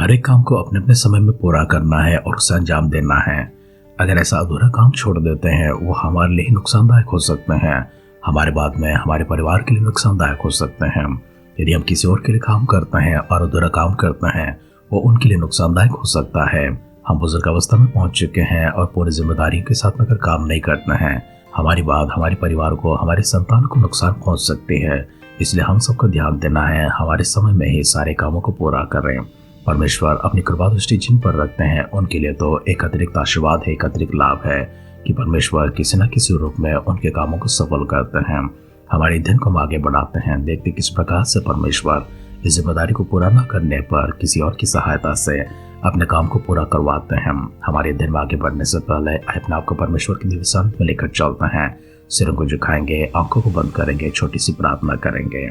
हर एक काम को अपने अपने समय में पूरा करना है और उसे अंजाम देना है। अगर ऐसा अधूरा काम छोड़ देते हैं वो हमारे लिए नुकसानदायक हो सकते हैं, हमारे बाद में हमारे परिवार के लिए नुकसानदायक हो सकते हैं। यदि हम किसी और के लिए काम करते हैं और अधूरा काम करते हैं वो उनके लिए नुकसानदायक हो सकता है। हम बुजुर्ग अवस्था में पहुंच चुके हैं और पूरी जिम्मेदारियों के साथ अगर काम नहीं करते हैं हमारी बात हमारे परिवार को, हमारे संतान को नुकसान पहुंच सकती है। इसलिए हम सबको ध्यान देना है, हमारे समय में ही सारे कामों को पूरा करें। परमेश्वर अपनी कृपा दृष्टि जिन पर रखते हैं उनके लिए तो एक अतिरिक्त आशीर्वाद है, एक अतिरिक्त लाभ है कि परमेश्वर किसी न किसी रूप में उनके कामों को सफल करते हैं, हमारे दिन को आगे बढ़ाते हैं। देखते किस प्रकार से परमेश्वर इस जिम्मेदारी को पूरा न करने पर किसी और की सहायता से अपने काम को पूरा करवाते हैं। हमारे दिन में आगे बढ़ने से पहले अपने आप को परमेश्वर की दिव्य सानिध्य में लेकर चलते हैं। सिरों को झुकाएंगे, आंखों को बंद करेंगे, छोटी सी प्रार्थना करेंगे।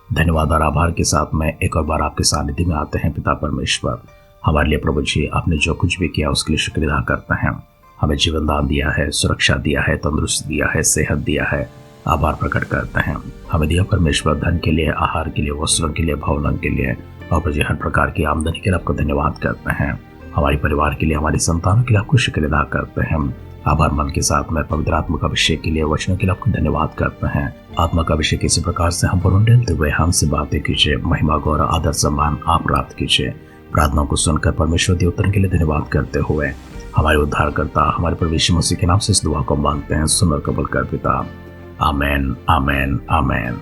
धन्यवाद और आभार के साथ में एक और बार आपके सानिध्य में आते हैं। पिता परमेश्वर, हमारे लिए प्रभु जी आपने जो कुछ भी किया उसके लिए शुक्रिया अदा करते हैं। हमें जीवन दान दिया है, सुरक्षा दिया है, तंदुरुस्ती दिया है, सेहत दिया है, आभार प्रकट करते हैं। हमें दिया परमेश्वर धन के लिए, आहार के लिए, वस्त्रों के लिए, भवनों के लिए और प्रभु जी हर प्रकार की आमदनी के लिए आपको धन्यवाद करते हैं। हमारे परिवार के लिए, हमारी संतानों के लिए आपको शुक्रिया अदा करते हैं। आभार मन के साथ में पवित्र आत्मा का अभिषेक के लिए, वचनों के लिए आपको धन्यवाद करते हैं। आत्मा का अभिषेक इसी प्रकार से हम पर उंडेलते हुए हमसे बातें कीजिए, महिमा गौरव आदर सम्मान आप प्राप्त कीजिए। प्रार्थनाओं को सुनकर परमेश्वर के उत्तर के लिए धन्यवाद करते हुए हमारे उद्धारकर्ता हमारे प्रभु यीशु मसीह के नाम से इस दुआ को मांगते हैं, सुनकर कबूल कर पिता। आमेन, आमेन, आमेन।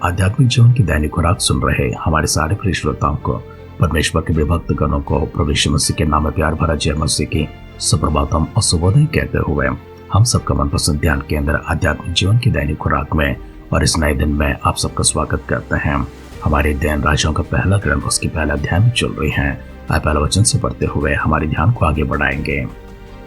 आध्यात्मिक जीवन की दैनिक खुराक सुन रहे हमारे सारे प्रिय श्रोताओं को, परमेश्वर के विभक्त गणों को प्रभु यीशु मसीह के नाम में प्यार भरा जय मसीह की सुप्रभातम और शुभोदय कहते हुए हम सबका मनपसंद ध्यान केंद्र आध्यात्मिक जीवन की दैनिक खुराक में और इस नए दिन में आप सबका स्वागत करते हैं। हमारे ध्यान राजाओं का पहला ग्रंथ उसके पहला अध्याय में चल रही है। आप पहला वचन से पढ़ते हुए हमारे ध्यान को आगे बढ़ाएंगे।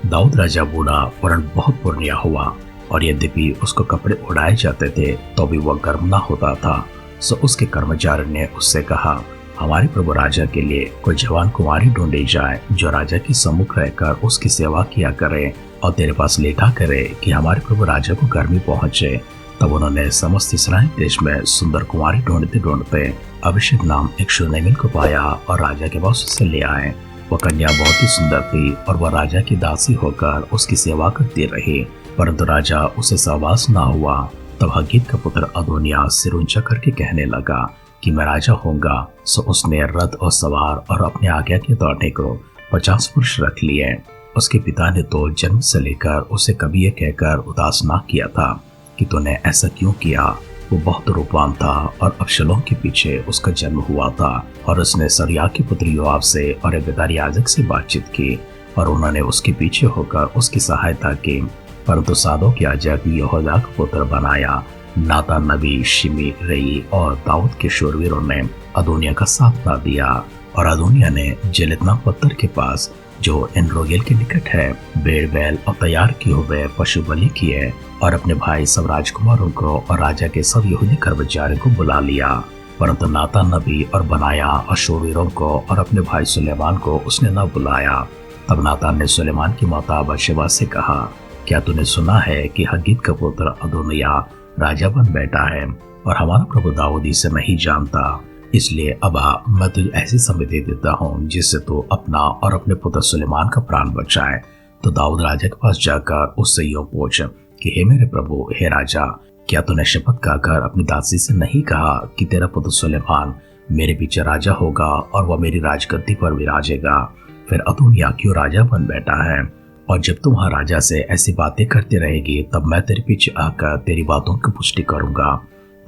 दाऊद राजा बूढ़ा वरन बहुत पुरनिया हुआ और यद्यपि उसको कपड़े उड़ाए जाते थे तो भी वह गर्म न होता था। सो उसके कर्मचारी ने उससे कहा, हमारे प्रभु राजा के लिए कोई जवान कुमारी ढूंढी जाए जो राजा के सम्मुख रहकर उसकी सेवा किया करे और तेरे पास लेखा करे कि हमारे प्रभु राजा को गर्मी पहुंचे। तब उन्होंने समस्त इस्राएल देश में सुंदर कुमारी ढूंढते ढूंढते अभिषेक नाम एक शूनेमिन को पाया और राजा के पास उसे ले आए। वह कन्या बहुत ही सुंदर थी और वह राजा की दासी होकर उसकी सेवा करती रही, परंतु राजा उसे सहवास न हुआ। तब हग्गीत का पुत्र अदोनिय्याह सिर ऊंचा करके कहने लगा कि मैं राजा होऊंगा। सो उसने रथ और सवार और अपने आज्ञा के दौड़ने को 50 पुरुष रख लिए। उसके पिता ने तो जन्म से लेकर उसे कभी ये कहकर उदास ना किया था कि तूने ऐसा क्यों किया। वो बहुत रूपवान था और अबशलोम के पीछे उसका जन्म हुआ था और उसने सरिया के पुत्र योआब से और अबीयातार याजक से बातचीत की और उन्होंने उसके पीछे होकर उसकी सहायता की। परंतु सादोक याजक यहोयादा का पुत्र बनाया, नातान नबी, शिमी, रई और दाऊद के शूरवीरों ने अदोनिय्याह का साथ ना दिया और अदोनिय्याह ने जेलेतना पत्थर के पास जो एनरोगेल के निकट है भेड़ बैल और तैयार किए हुए पशु बलि किए और अपने भाई सब राजकुमारों को और राजा के सब यहूदी कर्मचारियों को बुला लिया। परंतु नातान नबी और बनाया और शूरवीरों को और अपने भाई सुलेमान को उसने न बुलाया। तब नातान ने सुलेमान की माता बतशेबा से कहा, क्या तूने सुना है कि हग्गीत का पुत्र अदोनिय्याह राजा बन बैठा है और हमारा प्रभु दाऊद इसे नहीं जानता। इसलिए अब मैं तुझे ऐसी सम्मति देता हूँ जिससे तू अपना और अपने पुत्र सुलेमान का प्राण बचाए। तो दाऊद राजा के पास जाकर उससे यूं पूछ कि हे मेरे प्रभु, हे राजा, क्या तूने शपथ खाकर अपनी दासी से नहीं कहा कि तेरा पुत्र सुलेमान मेरे पीछे राजा होगा और वह मेरी राजगद्दी पर विराजेगा? फिर अदोनिय्याह क्यों राजा बन बैठा है? और जब तुम वहाँ राजा से ऐसी बातें करती रहेगी तब मैं तेरे पीछे आकर तेरी बातों की पुष्टि करूंगा।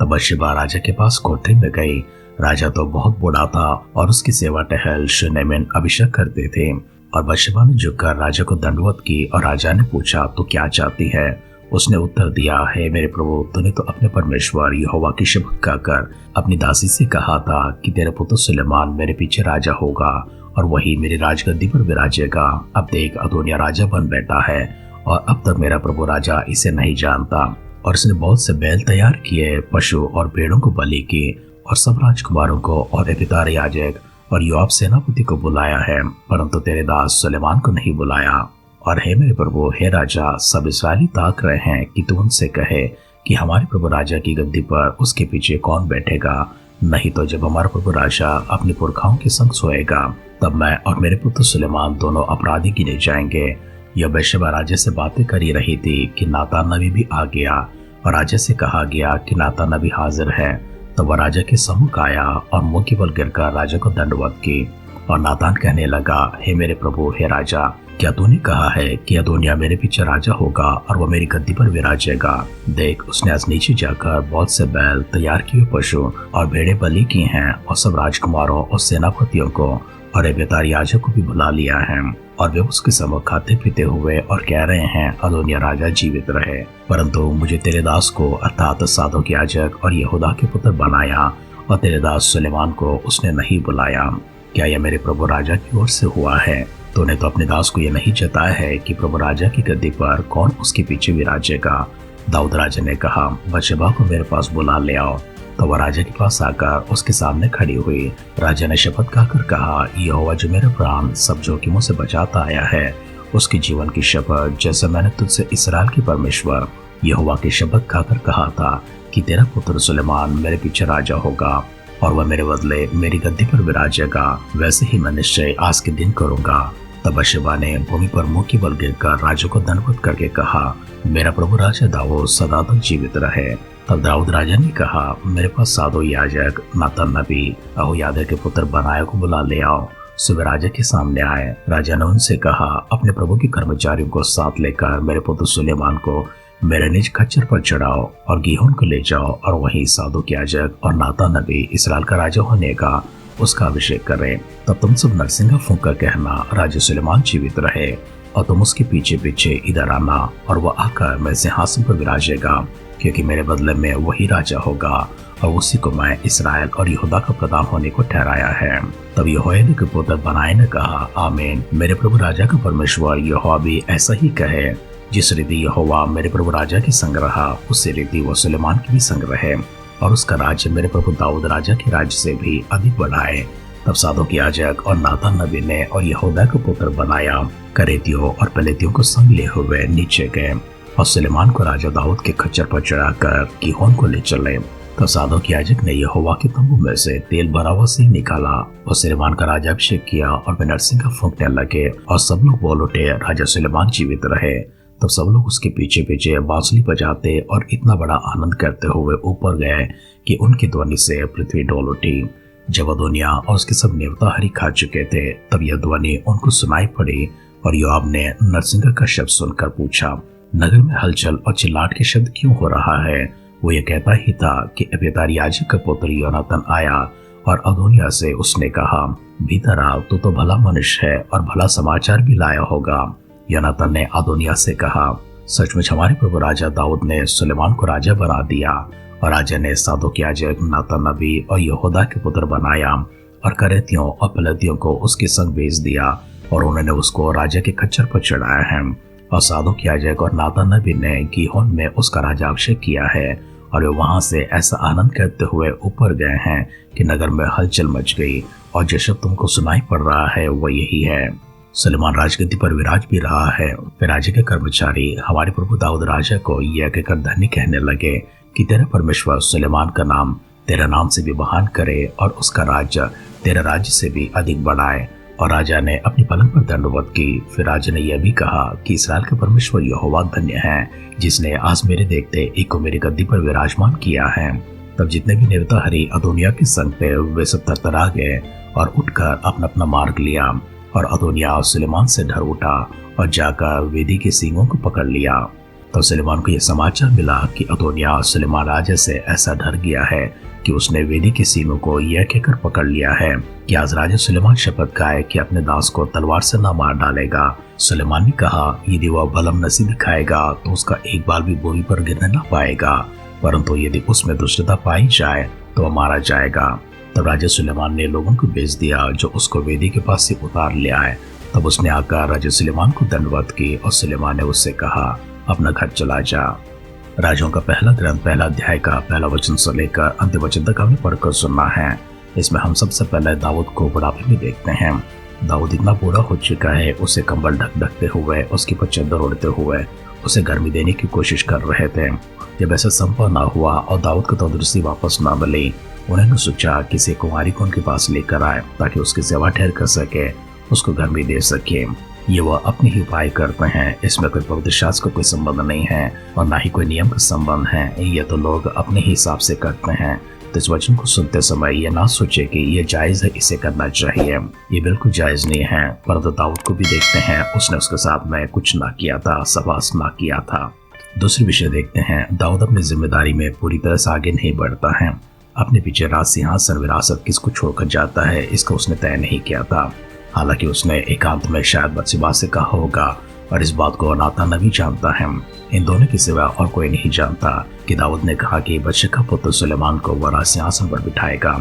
तब बतशेबा राजा के पास कोठरी में गई। राजा तो बहुत बूढ़ा था और उसकी सेवा टहल शूनेमिन अभिषेक करते थे। और बतशेबा ने झुककर राजा को दंडवत की और राजा ने पूछा, तो क्या चाहती है? उसने उत्तर दिया, हे मेरे प्रभु, तूने तो अपने परमेश्वर यहोवा की शपथ खाकर अपनी दासी से कहा था कि तेरा पुत्र सुलेमान मेरे पीछे राजा होगा और वही मेरी राजगद्दी पर विराजेगा। अब देख, अदोनिय्याह राजा बन बैठा है और अब तक मेरा प्रभु राजा इसे नहीं जानता। और उसने बहुत से बैल तैयार किए, पशु और भेड़ों को बलि की और सब राजकुमारों को और अबीयातार याजक और योआब सेनापति को बुलाया है, परंतु तेरे दास सुलेमान को नहीं बुलाया। और हे मेरे प्रभु, हे राजा, सब इस्राएली ताक रहे हैं कि तू उनसे कहे कि हमारे प्रभु राजा की गद्दी पर उसके पीछे कौन बैठेगा। नहीं तो जब हमारा प्रभु राजा अपने पुरखाओं के संग सोएगा, तब मैं और मेरे पुत्र सुलेमान दोनों अपराधी गिने जाएंगे। यह बेशबा राजा से बातें कर ही रही थी कि नातान नबी भी आ गया और राजा से कहा गया कि नातान नबी हाजिर है। तब वह राजा के सम्मुख आया और मुंह की बल गिरकर राजा को दंडवत की। और नातान कहने लगा, हे मेरे प्रभु, हे राजा, क्या तूने कहा है कि अदोनिय्याह मेरे पीछे राजा होगा और वह मेरी गद्दी पर विराजेगा? देख, उसने आज नीचे जाकर बहुत से बैल, तैयार किए हुए पशु और भेड़ें बलि की हैं और सब राजकुमारों और सेनापतियों को और अब्यातार याजक को भी बुला लिया है। और वे उसके सम्मुख खाते पीते हुए और कह रहे हैं, अदोनिय्याह राजा जीवित रहे। परंतु मुझे तेरे दास को अर्थात सादोक याजक और यहूदा के पुत्र बनाया और तेरे दास सुलेमान को उसने नहीं बुलाया। क्या यह मेरे प्रभु राजा की ओर से हुआ है? तूने तो अपने दास को यह नहीं जताया है कि प्रभु राजा की गद्दी पर कौन उसके पीछे विराजेगा। दाऊद राजा ने कहा, बशेबा को मेरे पास बुला ले आओ। तो वह राजा के पास आकर उसके सामने खड़ी हुई। राजा ने शपथ खाकर कहा, यहोवा जो मेरे प्राण सब जोखिमों से बचाता आया है, उसके जीवन की शपथ जैसे मैंने तुझसे इस्राएल के परमेश्वर यहोवा की शपथ खाकर कहा था कि तेरा पुत्र सुलेमान मेरे पीछे राजा होगा और वह मेरे बदले मेरी गद्दी पर विराजेगा, वैसे ही मैं निश्चय आज के दिन करूंगा। तब बशेबा ने भूमि पर मुंह की बल गिरकर राजा को दंडवत करके कहा, मेरा प्रभु राजा दाऊद सदा तक जीवित रहे। तब दाऊद राजा ने कहा, मेरे पास सादोक याजक, नातान नबी, यहोयादा के पुत्र बनाया को बुला ले आओ। सो वे राजा के सामने आए। राजा ने उनसे कहा, अपने प्रभु के कर्मचारियों को साथ लेकर मेरे पुत्र सुलेमान को मेरे निज खच्चर पर चढ़ाओ और गीहोन को ले जाओ और वहीं सादोक याजक और नातान नबी इस्राएल का राजा होने का उसका अभिषेक करें। तब तुम सब नरसिंगा फूंक कर कहना, राजा सुलेमान जीवित रहे। और तुम उसके पीछे पीछे इधर आना और वह आकर मेरे सिंहासन पर विराजेगा, क्योंकि मेरे बदले में वही राजा होगा और उसी को मैं इस्राएल और यहूदा का प्रधान होने को ठहराया है। तब यहोयादा के पुत्र बनाए ने कहा, आमीन। मेरे प्रभु राजा का परमेश्वर यहोवा भी ऐसा ही कहे। जिस रीति यहोवा मेरे प्रभु राजा की संग रहा, उसी रीति वह सुलेमान की भी संग रहे और उसका राज्य मेरे प्रभु दाऊद राजा के राज्य से भी अधिक बढ़ाए। तब सादोक याजक और नातान नबी ने और यहूदा का पुत्र बनाया करेतियों और पेलेतियों को संग लिए हुए नीचे गए और सुलेमान को राजा दाऊद के खच्चर पर चढ़ाकर गीहोन को ले चले। तब सादोक याजक ने यहोवा के तंबू में से तेल भरा हुआ सिंह निकाला और सुलेमान का राजाभिषेक किया और वे नरसिंगा फूंकने लगे और सब लोग बोल उठे, राजा सुलेमान जीवित रहे। तब सब लोग उसके पीछे पीछे बांसुरी बजाते और इतना बड़ा आनंद करते हुए ऊपर गए कि उनकी ध्वनि से पृथ्वी डोल उठी। जब अदोनिय्याह और उसके सब नेवता हरी खा चुके थे, तब यह ध्वनि उनको सुनाई पड़ी और योआब ने नरसिंगा का शब्द सुनकर पूछा, नगर में हलचल और चिल्लाट के शब्द क्यों हो रहा है? वो ये कहता ही था कि अब्यातार याजक का पुत्र योनातान आया और अदोनिय्याह से उसने कहा, भीतर आ, तू तो भला मनुष्य है और भला समाचार भी लाया होगा। योनातान ने अदोनिय्याह से कहा, सचमुच हमारे प्रभु राजा दाऊद ने सुलेमान को राजा बना दिया और राजा ने सादोक याजक, नातान नबी और यहूदा के पुत्र बनाया और करेतियों और पेलेतियों को उसके संग भेज दिया और उन्होंने उसको राजा के खच्चर पर चढ़ाया है। और सादोक याजक और नातान नबी ने गीहोन में उसका राजाभिषेक किया है और वे वहां से ऐसा आनंद करते हुए ऊपर गए हैं कि नगर में हलचल मच गई। और जो शब्द तुमको सुनाई पड़ रहा है वह यही है, सुलेमान राजगद्दी पर विराज भी रहा है। फिर राजा के कर्मचारी हमारे प्रभु दाऊद राजा को यह कहकर धन्य कहने लगे कि तेरा परमेश्वर सुलेमान का नाम तेरा नाम से भी महान करे और उसका राज्य तेरा राज्य से भी अधिक बढ़ाए। और राजा ने अपनी पलंग पर दंडवत की। फिर राजा ने यह भी कहा कि इस्राएल का परमेश्वर यहोवा धन्य है, जिसने आज मेरे देखते एक को मेरी गद्दी पर विराजमान किया है। तब जितने भी नेवता हरी अदोनिय्याह के संग थे, वे सब तरतरा गए और उठकर अपना अपना मार्ग लिया। और अदोनिय्याह सुलेमान से डर उठा और जाकर वेदी के सींगों को पकड़ लिया। तो सुलेमान को यह समाचार मिला कि अदोनिय्याह सुलेमान राजा से ऐसा डर गया है कि उसने वेदी के सींगों को यह कहकर पकड़ लिया है कि आज राजा सुलेमान शपथ खाए कि अपने दास को तलवार से न मार डालेगा। सुलेमान ने कहा, यदि वह बलम नसी दिखाएगा तो उसका एक बाल भी भूमि पर गिरने न पाएगा, परंतु यदि उसमें दुष्टता पाई जाए तो वह मारा जाएगा। तब राजा सुलेमान ने लोगों को भेज दिया जो उसको वेदी के पास से उतार ले आए। तब उसने आकर राजा सुलेमान को दंडवत की और सुलेमान ने उससे कहा, अपना घर चला जा। राजाओं का पहला ग्रंथ पहला अध्याय का पहला वचन से लेकर अंतिम वचन तक हमें पढ़कर सुनना है। इसमें हम सबसे पहले दाऊद को बुढ़ापे में देखते हैं। दाऊद इतना बूढ़ा हो चुका है, उसे कंबल ढकते हुए, उसके ऊपर चादर ओढ़ते हुए उसे गर्मी देने की कोशिश कर रहे थे। जब ऐसा संभव न हुआ और दाऊद को तंदुरुस्ती वापस न मिली, उन्होंने सोचा किसी कुंवारी को उनके पास लेकर आए ताकि उसकी सेवा ठहर कर सके, उसको घर भी दे सके। ये वह अपने ही उपाय करते हैं, इसमें कोई पवित्र शास्त्र का कोई संबंध नहीं है और ना ही कोई नियम का संबंध है। ये तो लोग अपने ही हिसाब से करते हैं। तो इस वचन को सुनते समय ये ना सोचे कि ये जायज है, इसे करना चाहिए। ये बिल्कुल जायज नहीं है। परंतु दाऊद को भी देखते हैं, उसने उसके साथ में कुछ ना किया था, सहवास ना किया था। दूसरी विषय देखते हैं, दाऊद अपनी जिम्मेदारी में पूरी तरह से आगे नहीं बढ़ता है। अपने पीछे राज सिंहासन विरासत किसको छोड़कर जाता है, इसका उसने तय नहीं किया था। हालांकि उसने एकांत में शायद बत्शेबा से कहा होगा और इस बात को नातान भी जानता है। इन दोनों की सिवा और कोई नहीं जानता कि दाऊद ने कहा कि बदशे का पुत्र सुलेमान को वह राज सिंहासन पर बिठाएगा।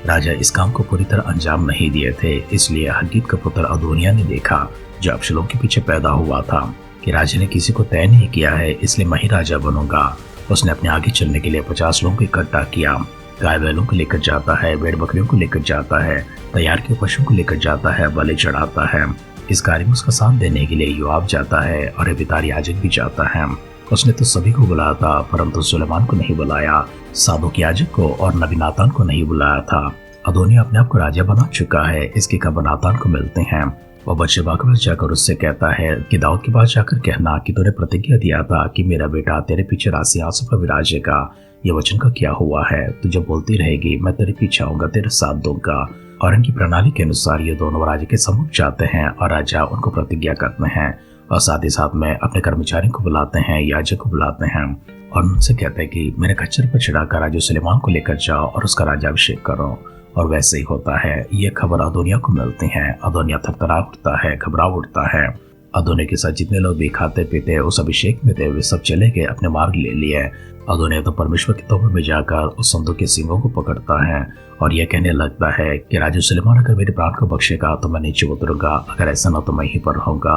राजा इस काम को पूरी तरह अंजाम नहीं दिए थे, इसलिए हग्गीत का पुत्र अदोनिया ने देखा, जो अबशलोम के पीछे पैदा हुआ था, कि राजा ने किसी को तय नहीं किया है, इसलिए मैं ही राजा बनूंगा। उसने अपने आगे चलने के लिए 50 लोगों को इकट्ठा किया। गाय बैलों को लेकर जाता है, भेड़ बकरियों को लेकर जाता है, तैयार किए पशुओं को लेकर जाता है, बलि चढ़ाता है। इस कार्य में उसका साथ देने के लिए योआब जाता है और अबीतार याजक भी जाता है। उसने तो सभी को बुलाया था, परंतु सुलेमान को नहीं बुलाया, सादोक याजक को और नबी नातान को नहीं बुलाया था। अदोनिया अपने आप को राजा बना चुका है, इसकी खबर नातान को मिलते हैं। वह बत्शेबा के पास जाकर उससे कहता है कि दाऊद के पास जाकर कहना कि तूने प्रतिज्ञा दिया था कि मेरा बेटा तेरे पीछे राज सिंहासन पर विराजेगा। ये वचन का क्या हुआ है? तू जब बोलती रहेगी मैं तेरे पीछे आऊंगा, तेरे साथ दूंगा। और इनकी प्रणाली के अनुसार ये दोनों राजा के सम्मुख जाते हैं और राजा उनको प्रतिज्ञा करते हैं और साथ ही साथ में अपने कर्मचारियों को बुलाते हैं, याजक को बुलाते हैं और उनसे कहते हैं कि मेरे खच्चर पर चढ़ाकर राजा सुलेमान को लेकर जाओ और उसका राजाभिषेक करो। और वैसे ही होता है। ये खबर अदोनिया को मिलती है। अदोनिया थरथरा उठता है, घबरा उठता है। अदोनिया के साथ जितने लोग भी खाते पीते उस अभिषेक में थे, वे सब चले गए, अपने मार्ग ले लिए। अदोनिया तो परमेश्वर के तोबे में जाकर उस संदूक के सींगों को पकड़ता है और यह कहने लगता है कि राजा सुलेमान अगर मेरे प्राण को बख्शेगा तो मैं नीचे उतरूंगा, अगर ऐसा ना तो मैं यहीं पर रहूंगा।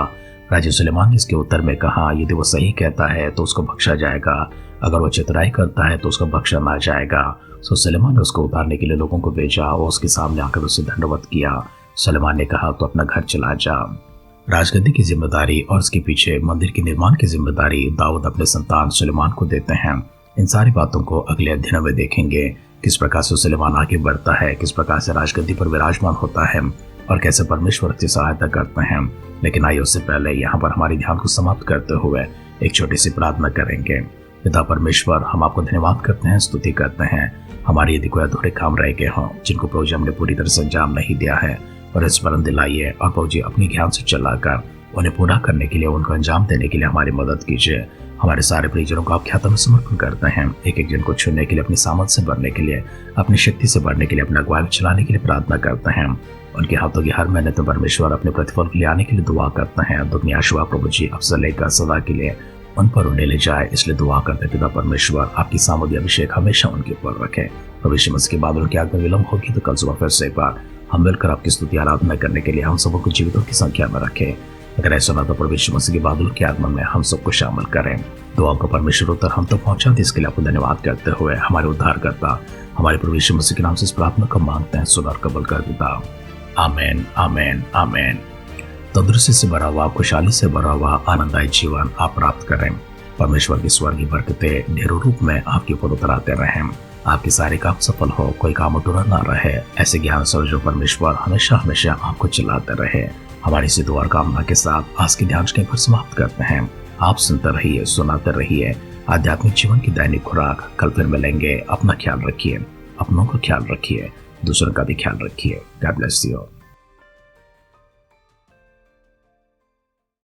राजा सुलेमान ने इसके उत्तर में कहा, यदि वो सही कहता है तो उसको बख्शा जाएगा, अगर वो चितराई करता है तो उसको बख्शा ना जाएगा। सो सुलेमान ने उसको उतारने के लिए लोगों को भेजा और उसके सामने आकर उससे दंडवत किया। सुलेमान ने कहा, तो अपना घर चला जा। राजगद्दी की जिम्मेदारी और उसके पीछे मंदिर के निर्माण की जिम्मेदारी दाऊद अपने संतान सुलेमान को देते हैं। इन सारी बातों को अगले अध्यायों में देखेंगे, किस प्रकार से सुलेमान आगे बढ़ता है, किस प्रकार से राजगद्दी पर विराजमान होता है और कैसे परमेश्वर की सहायता करते हैं। लेकिन आइए उससे पहले यहाँ पर हमारे ध्यान को समाप्त करते हुए एक छोटी सी प्रार्थना करेंगे। पिता परमेश्वर, हम आपको धन्यवाद करते हैं, स्तुति करते हैं। हमारे यदि कोई अधूरे काम रह गए हों जिनको प्रभु जी हमने पूरी तरह से अंजाम नहीं दिया है, और स्मरण दिलाइए और प्रभु जी अपने ज्ञान से चलाकर उन्हें पूरा करने के लिए, उनको अंजाम देने के लिए हमारी मदद कीजिए। हमारे सारे परिजनों को आप ख्यात में समर्पण करते हैं। एक एक जन को छूने के लिए, अपनी सामर्थ से बढ़ने के लिए, अपनी शक्ति से बढ़ने के लिए, अपना अगुवाई चलाने के लिए प्रार्थना करते हैं। उनके हाथों की हर मेहनत में परमेश्वर अपने प्रतिफल के लिए आने के लिए दुआ करते हैं। दुनिया आशुआ प्रभु जी अब से लेकर सदा के लिए उन पर उन्हें ले जाए, इसलिए दुआ करते पिता परमेश्वर आपकी सामर्थ्य अभिषेक हमेशा उनके ऊपर रखे। भविष्य मसीह के बाद उनके आगे विलंब होगी तो कल सुबह फिर से एक बार हम मिलकर आपकी स्तुति आराधना करने के लिए हम सबको जीवितों की संख्या में रखें। अगर ऐसा ना तो परमेश्वर मसीह के बादल के आगमन में हम सबको शामिल करें। दुआ को परमेश्वर उत्तर हम तक पहुंचा दे, इसके लिए आपको धन्यवाद करते हुए हमारे उद्धारकर्ता हमारे परमेश्वर मसीह के नाम से इस प्रार्थना को मांगते हैं, सुन और कबूल कर देता। आमेन, आमेन, आमेन। तंदुरुस्ती से भरा हुआ, खुशहाली से भरा हुआ आनंददायी जीवन आप प्राप्त करें। परमेश्वर की स्वर्गीय बरकतें ढेरों रूप में आपके ऊपर उतर आते रहें। आपके सारे काम सफल हो, कोई काम अधूरा ना रहे। ऐसे ज्ञान से जो परमेश्वर हमेशा हमेशा आपको चलाते रहे। हमारी इसी दुआ और कामना के साथ आज के ध्यान के पर समाप्त करते हैं। आप सुनते रहिए, सुनाते रहिए आध्यात्मिक जीवन की दैनिक खुराक। कल फिर मिलेंगे। अपना ख्याल रखिए, अपनों का ख्याल रखिए, दूसरों का भी ख्याल रखिए। God bless you.